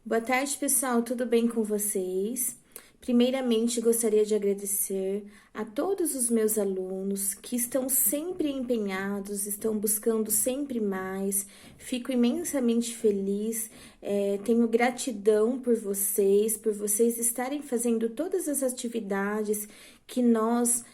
Boa tarde, pessoal. Tudo bem com vocês? Primeiramente, gostaria de agradecer a todos os meus alunos que estão sempre empenhados, estão buscando sempre mais. Fico imensamente feliz, tenho gratidão por vocês estarem fazendo todas as atividades que nós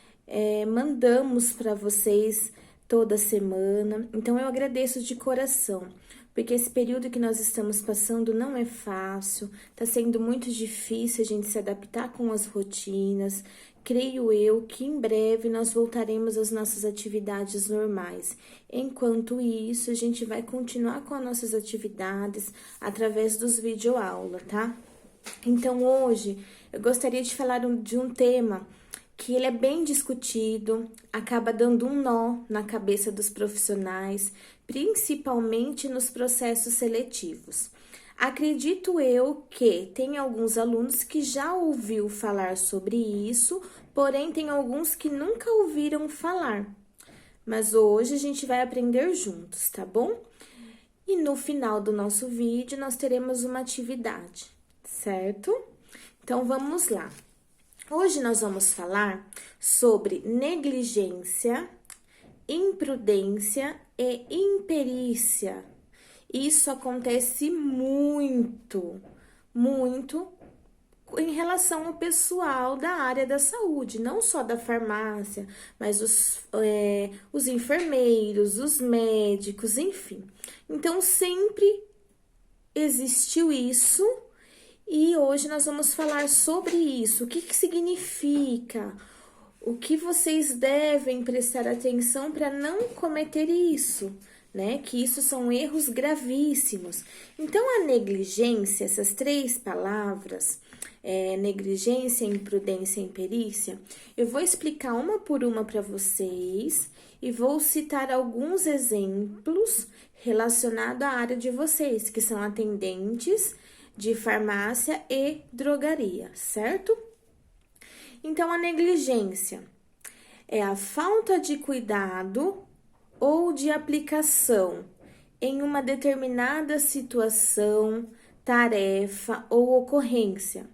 mandamos para vocês toda semana. Então, eu agradeço de coração, porque esse período que nós estamos passando não é fácil, tá sendo muito difícil a gente se adaptar com as rotinas. Creio eu que em breve nós voltaremos às nossas atividades normais. Enquanto isso, a gente vai continuar com as nossas atividades através dos videoaula, tá? Então, hoje, eu gostaria de falar de um tema que ele é bem discutido, acaba dando um nó na cabeça dos profissionais, principalmente nos processos seletivos. Acredito eu que tem alguns alunos que já ouviu falar sobre isso, porém tem alguns que nunca ouviram falar. Mas hoje a gente vai aprender juntos, tá bom? E no final do nosso vídeo nós teremos uma atividade, certo? Então vamos lá. Hoje nós vamos falar sobre negligência, imprudência e imperícia. Isso acontece muito em relação ao pessoal da área da saúde, não só da farmácia, mas os enfermeiros, os médicos, enfim. Então, sempre existiu isso. E hoje nós vamos falar sobre isso, o que significa, o que vocês devem prestar atenção para não cometer isso, né? Que isso são erros gravíssimos. Então, a negligência, essas três palavras, negligência, imprudência e imperícia, eu vou explicar uma por uma para vocês e vou citar alguns exemplos relacionados à área de vocês, que são atendentes de farmácia e drogaria, certo? Então, a negligência é a falta de cuidado ou de aplicação em uma determinada situação, tarefa ou ocorrência.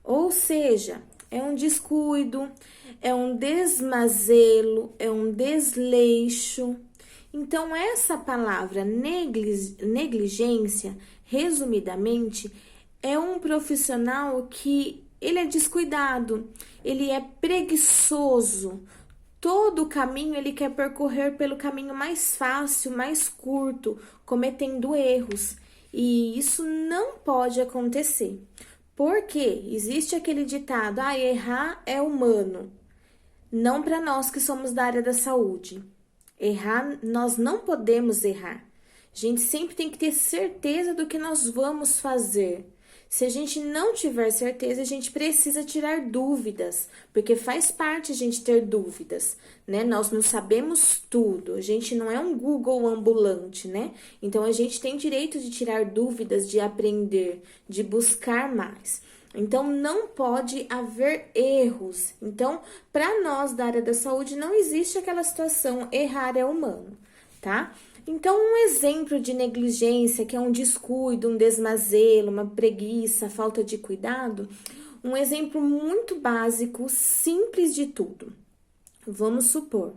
Ou seja, é um descuido, é um desmazelo, é um desleixo. Então, essa palavra negligência, resumidamente, é um profissional que ele é descuidado, ele é preguiçoso. Todo o caminho ele quer percorrer pelo caminho mais fácil, mais curto, cometendo erros. E isso não pode acontecer. Porque existe aquele ditado, errar é humano. Não para nós que somos da área da saúde. Errar, nós não podemos errar. A gente sempre tem que ter certeza do que nós vamos fazer. Se a gente não tiver certeza, a gente precisa tirar dúvidas, porque faz parte a gente ter dúvidas, né? Nós não sabemos tudo, a gente não é um Google ambulante, né? Então, a gente tem direito de tirar dúvidas, de aprender, de buscar mais. Então, não pode haver erros. Então, para nós da área da saúde, não existe aquela situação, errar é humano, tá? Então, um exemplo de negligência, que é um descuido, um desmazelo, uma preguiça, falta de cuidado, um exemplo muito básico, simples de tudo. Vamos supor,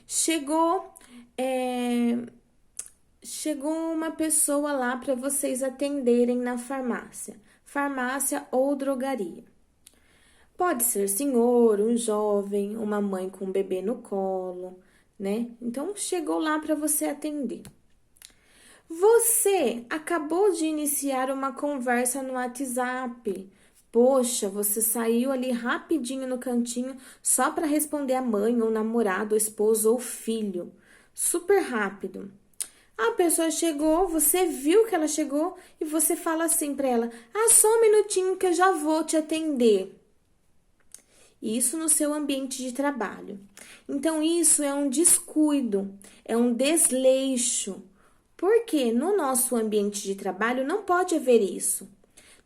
chegou uma pessoa lá para vocês atenderem na farmácia ou drogaria. Pode ser senhor, um jovem, uma mãe com um bebê no colo, né? Então, chegou lá para você atender. Você acabou de iniciar uma conversa no WhatsApp. Poxa, você saiu ali rapidinho no cantinho só para responder a mãe, ou namorado, ou esposo, ou filho. Super rápido. A pessoa chegou, você viu que ela chegou e você fala assim para ela: só um minutinho que eu já vou te atender. Isso no seu ambiente de trabalho. Então, isso é um descuido, é um desleixo. Porque no nosso ambiente de trabalho não pode haver isso.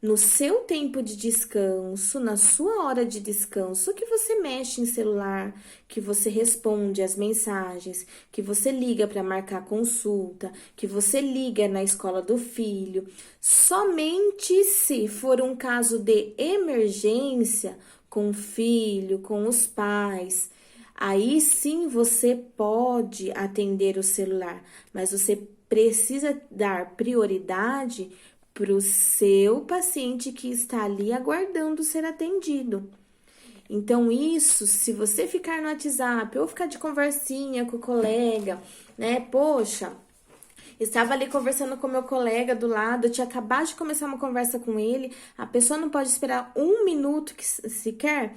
no seu tempo de descanso, na sua hora de descanso, que você mexe em celular, que você responde as mensagens, que você liga para marcar consulta, que você liga na escola do filho. Somente se for um caso de emergência com o filho, com os pais, aí sim você pode atender o celular, mas você precisa dar prioridade para o seu paciente que está ali aguardando ser atendido. Então, isso, se você ficar no WhatsApp ou ficar de conversinha com o colega, né? Poxa, estava ali conversando com meu colega do lado, eu tinha acabado de começar uma conversa com ele, a pessoa não pode esperar um minuto sequer?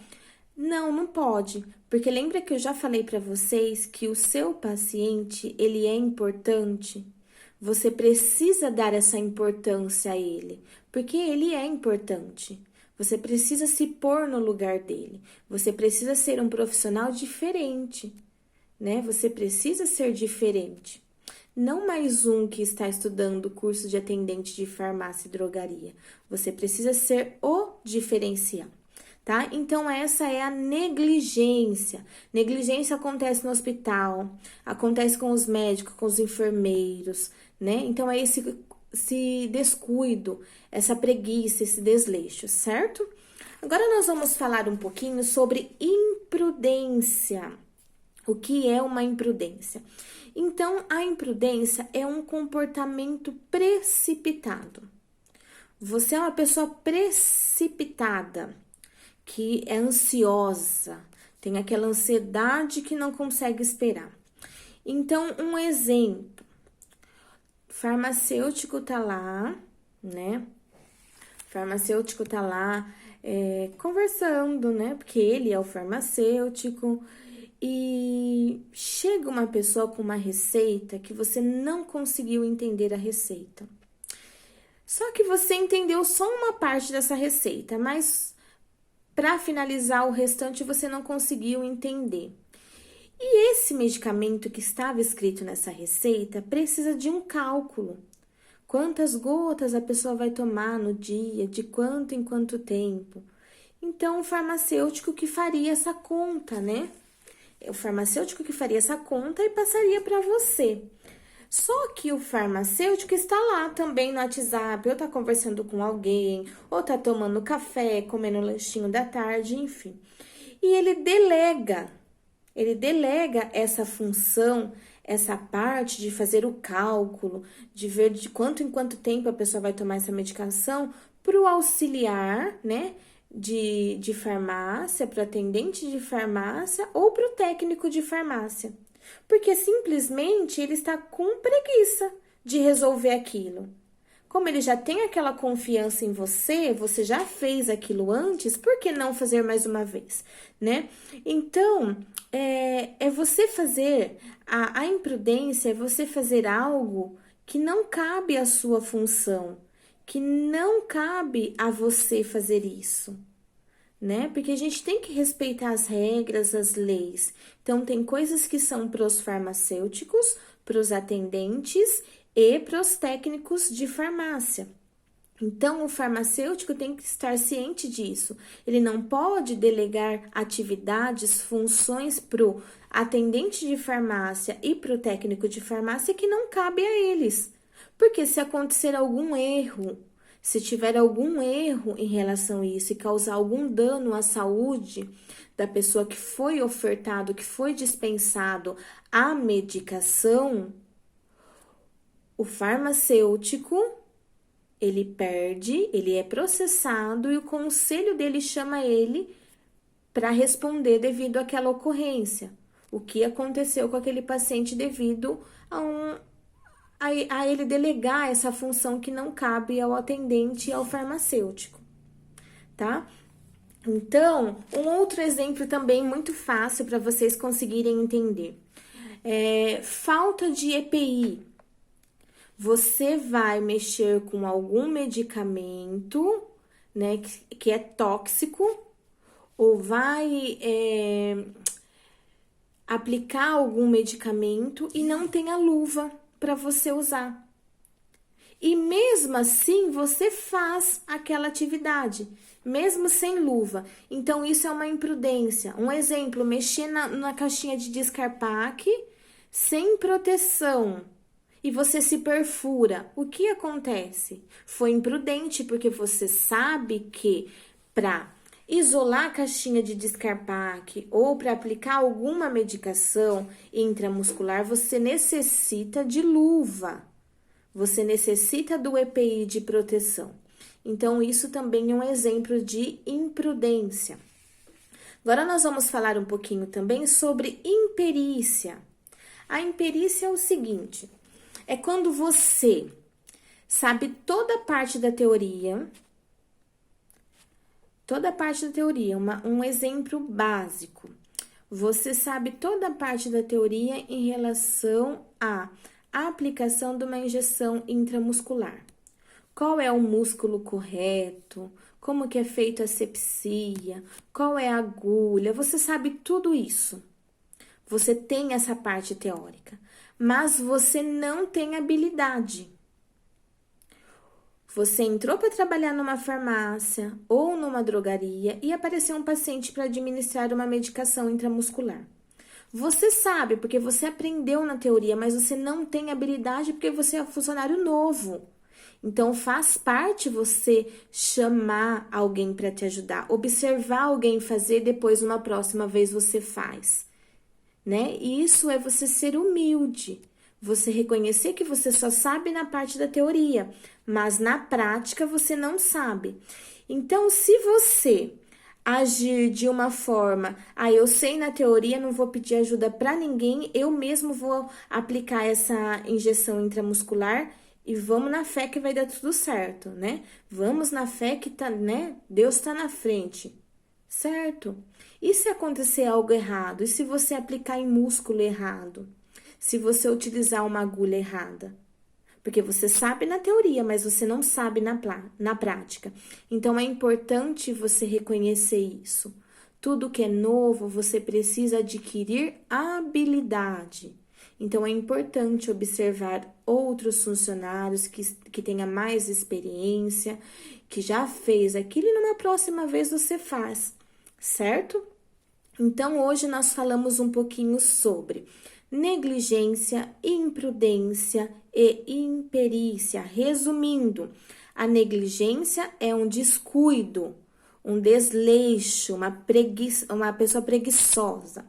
Não, não pode, porque lembra que eu já falei para vocês que o seu paciente, ele é importante? Você precisa dar essa importância a ele, porque ele é importante. Você precisa se pôr no lugar dele. Você precisa ser um profissional diferente, né? Você precisa ser diferente. Não mais um que está estudando o curso de atendente de farmácia e drogaria. Você precisa ser o diferencial, tá? Então, essa é a negligência. Negligência acontece no hospital, acontece com os médicos, com os enfermeiros, né? Então, é esse descuido, essa preguiça, esse desleixo, certo? Agora, nós vamos falar um pouquinho sobre imprudência. O que é uma imprudência? Então, a imprudência é um comportamento precipitado. Você é uma pessoa precipitada, que é ansiosa, tem aquela ansiedade que não consegue esperar. Então, um exemplo, farmacêutico tá lá, né? Farmacêutico tá lá conversando, né? Porque ele é o farmacêutico e chega uma pessoa com uma receita que você não conseguiu entender a receita. Só que você entendeu só uma parte dessa receita, mas para finalizar o restante você não conseguiu entender. E esse medicamento que estava escrito nessa receita precisa de um cálculo. Quantas gotas a pessoa vai tomar no dia, de quanto em quanto tempo. Então, o farmacêutico que faria essa conta, né? O farmacêutico que faria essa conta e passaria para você. Só que o farmacêutico está lá também no WhatsApp, ou está conversando com alguém, ou está tomando café, comendo um lanchinho da tarde, enfim. E ele delega essa função, essa parte de fazer o cálculo, de ver de quanto em quanto tempo a pessoa vai tomar essa medicação, para o auxiliar, né? De farmácia, para o atendente de farmácia ou para o técnico de farmácia. Porque simplesmente ele está com preguiça de resolver aquilo. Como ele já tem aquela confiança em você, você já fez aquilo antes, por que não fazer mais uma vez, né? Então, é você fazer, a imprudência é você fazer algo que não cabe à sua função, que não cabe a você fazer isso, né? Porque a gente tem que respeitar as regras, as leis. Então, tem coisas que são para os farmacêuticos, para os atendentes e para os técnicos de farmácia. Então, o farmacêutico tem que estar ciente disso. Ele não pode delegar atividades, funções para o atendente de farmácia e para o técnico de farmácia que não cabe a eles. Porque se acontecer algum erro, se tiver algum erro em relação a isso e causar algum dano à saúde da pessoa que foi ofertado, que foi dispensado a medicação, o farmacêutico, ele perde, ele é processado e o conselho dele chama ele para responder devido àquela ocorrência. O que aconteceu com aquele paciente devido a ele delegar essa função que não cabe ao atendente e ao farmacêutico, tá? Então, um outro exemplo também muito fácil para vocês conseguirem entender. Falta de EPI. Você vai mexer com algum medicamento, né, que é tóxico, ou vai aplicar algum medicamento e não tem a luva para você usar. E mesmo assim, você faz aquela atividade, mesmo sem luva. Então, isso é uma imprudência. Um exemplo, mexer na caixinha de descarpaque sem proteção e você se perfura. O que acontece? Foi imprudente, porque você sabe que para isolar a caixinha de descarpaque ou para aplicar alguma medicação intramuscular, você necessita de luva. Você necessita do EPI de proteção. Então, isso também é um exemplo de imprudência. Agora, nós vamos falar um pouquinho também sobre imperícia. A imperícia é o seguinte: é quando você sabe toda a parte da teoria, um exemplo básico. Você sabe toda a parte da teoria em relação à aplicação de uma injeção intramuscular. Qual é o músculo correto? Como que é feita a asepsia? Qual é a agulha? Você sabe tudo isso. Você tem essa parte teórica, mas você não tem habilidade. Você entrou para trabalhar numa farmácia ou numa drogaria e apareceu um paciente para administrar uma medicação intramuscular. Você sabe porque você aprendeu na teoria, mas você não tem habilidade porque você é um funcionário novo. Então, faz parte você chamar alguém para te ajudar, observar alguém fazer, depois, uma próxima vez, você faz, né? E isso é você ser humilde, você reconhecer que você só sabe na parte da teoria, mas na prática você não sabe. Então, se você agir de uma forma, eu sei na teoria, não vou pedir ajuda para ninguém, eu mesmo vou aplicar essa injeção intramuscular e vamos na fé que vai dar tudo certo, né? Vamos na fé que tá, né? Deus tá na frente, certo? E se acontecer algo errado? E se você aplicar em músculo errado? Se você utilizar uma agulha errada? Porque você sabe na teoria, mas você não sabe na prática. Então, é importante você reconhecer isso. Tudo que é novo, você precisa adquirir habilidade. Então, é importante observar outros funcionários que tenham mais experiência, que já fez aquilo e numa próxima vez você faz, certo? Então, hoje nós falamos um pouquinho sobre negligência, imprudência e imperícia. Resumindo, a negligência é um descuido, um desleixo, uma pessoa preguiçosa.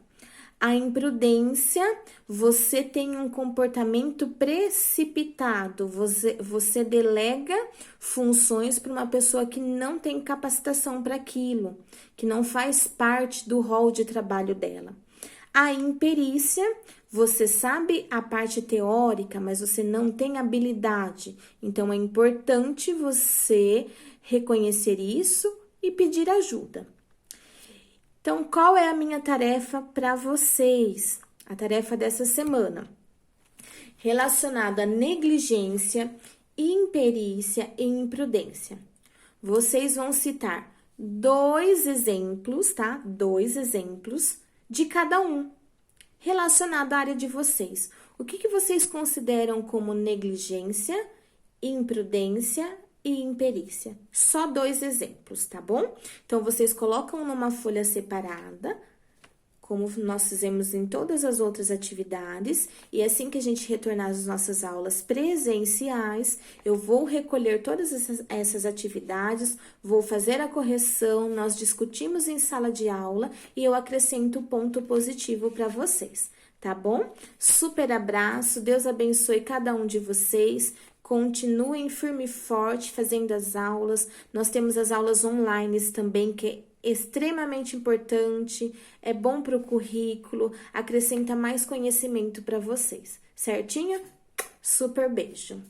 A imprudência, você tem um comportamento precipitado, você delega funções para uma pessoa que não tem capacitação para aquilo, que não faz parte do rol de trabalho dela. A imperícia, você sabe a parte teórica, mas você não tem habilidade. Então, é importante você reconhecer isso e pedir ajuda. Então, qual é a minha tarefa para vocês? A tarefa dessa semana, relacionada a negligência, imperícia e imprudência. Vocês vão citar 2 exemplos, tá? 2 exemplos de cada um, relacionado à área de vocês. O que vocês consideram como negligência, imprudência e imperícia? Só 2 exemplos, tá bom? Então, vocês colocam numa folha separada, como nós fizemos em todas as outras atividades, e assim que a gente retornar às nossas aulas presenciais, eu vou recolher todas essas atividades, vou fazer a correção, nós discutimos em sala de aula e eu acrescento ponto positivo para vocês, tá bom? Super abraço, Deus abençoe cada um de vocês. Continuem firme e forte fazendo as aulas. Nós temos as aulas online também, que é extremamente importante, é bom para o currículo, acrescenta mais conhecimento para vocês, certinho? Super beijo!